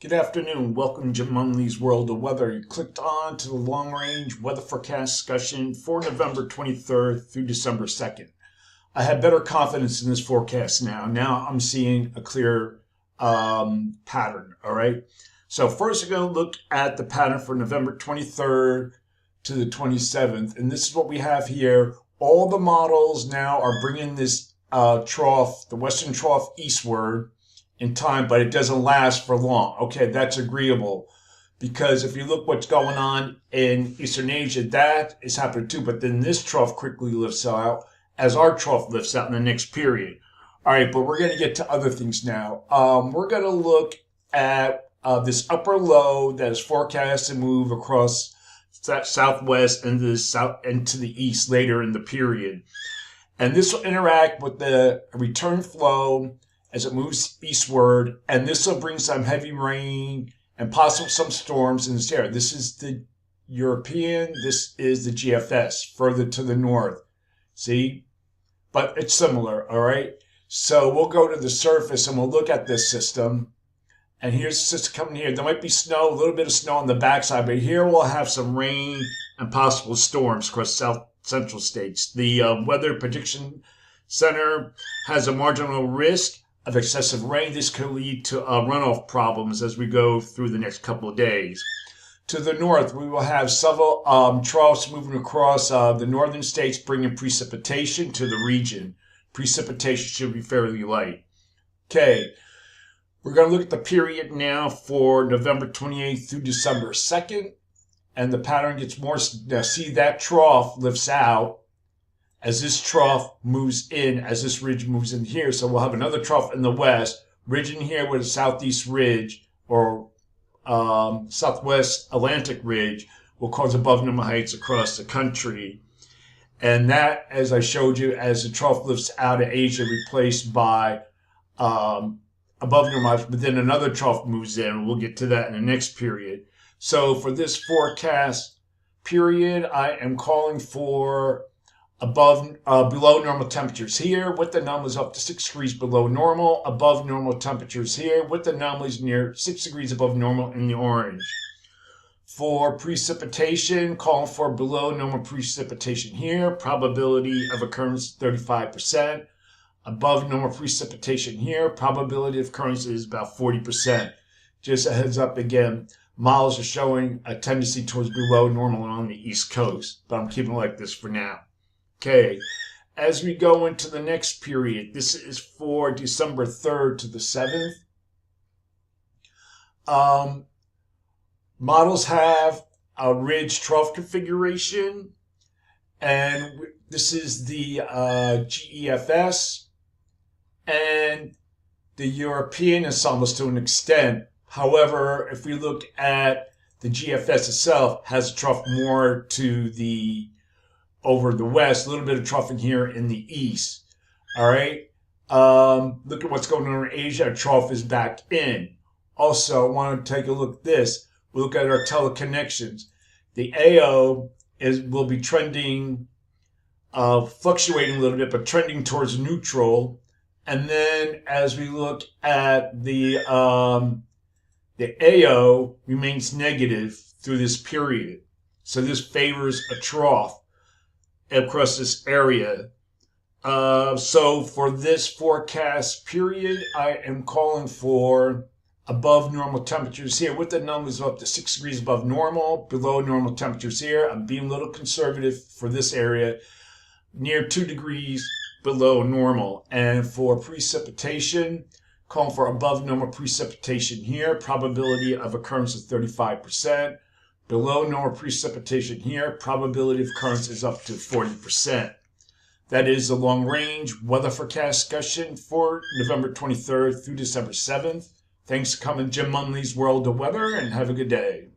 Good afternoon. Welcome to Jim Munley's World of Weather. You clicked on to the long-range weather forecast discussion for November 23rd through December 2nd. I have better confidence in this forecast now. Now I'm seeing a clear pattern, all right? So first we're going to look at the pattern for November 23rd to the 27th. And this is what we have here. All the models now are bringing this trough, the western trough, eastward in time, but it doesn't last for long. Okay, that's agreeable, because if you look what's going on in Eastern Asia, that is happening too, but then this trough quickly lifts out as our trough lifts out in the next period. All right, but we're going to get to other things now. We're going to look at this upper low that is forecast to move across that southwest and the south and to the east later in the period. And this will interact with the return flow as it moves eastward, and this will bring some heavy rain and possibly some storms in this area. This is the European, this is the GFS, further to the north. See? But it's similar, all right? So we'll go to the surface and we'll look at this system. And here's the system coming here. There might be snow, a little bit of snow on the backside, but here we'll have some rain and possible storms across south central states. The Weather Prediction Center has a marginal risk of excessive rain. This could lead to runoff problems as we go through the next couple of days. To the north, we will have several troughs moving across the northern states, bringing precipitation to the region. Precipitation should be fairly light. Okay, we're going to look at the period now for November 28th through December 2nd, and the pattern gets more. Now, see, that trough lifts out as this trough moves in, as this ridge moves in here. So we'll have another trough in the west, ridge in here with a southeast ridge, or southwest Atlantic ridge, will cause above normal heights across the country. And that, as I showed you, as the trough lifts out of Asia, replaced by above normal heights, but then another trough moves in. We'll get to that in the next period. So for this forecast period, I am calling for below normal temperatures here, with anomalies up to 6 degrees below normal, above normal temperatures here, with anomalies near 6 degrees above normal in the orange. For precipitation, calling for below normal precipitation here, probability of occurrence 35%. Above normal precipitation here, probability of occurrence is about 40%. Just a heads up again, models are showing a tendency towards below normal on the East Coast, but I'm keeping it like this for now. Okay, as we go into the next period, this is for December 3rd to the 7th. Models have a ridge trough configuration, and this is the GEFS, and the European ensembles to an extent. However, if we look at the GFS itself, has a trough more to the over the west, a little bit of troughing here in the east. All right. Look at what's going on in Asia. Our trough is back in. Also, I want to take a look at this. We look at our teleconnections. The AO will be trending, fluctuating a little bit, but trending towards neutral. And then as we look at the AO remains negative through this period. So this favors a trough across this area. So for this forecast period, I am calling for above normal temperatures here, with the numbers up to 6 degrees above normal, below normal temperatures here. I'm being a little conservative for this area, near 2 degrees below normal. And for precipitation, calling for above normal precipitation here, probability of occurrence is 35%. Below normal precipitation here, probability of occurrence is up to 40%. That is the long-range weather forecast discussion for November 23rd through December 7th. Thanks for coming to Jim Munley's World of Weather, and have a good day.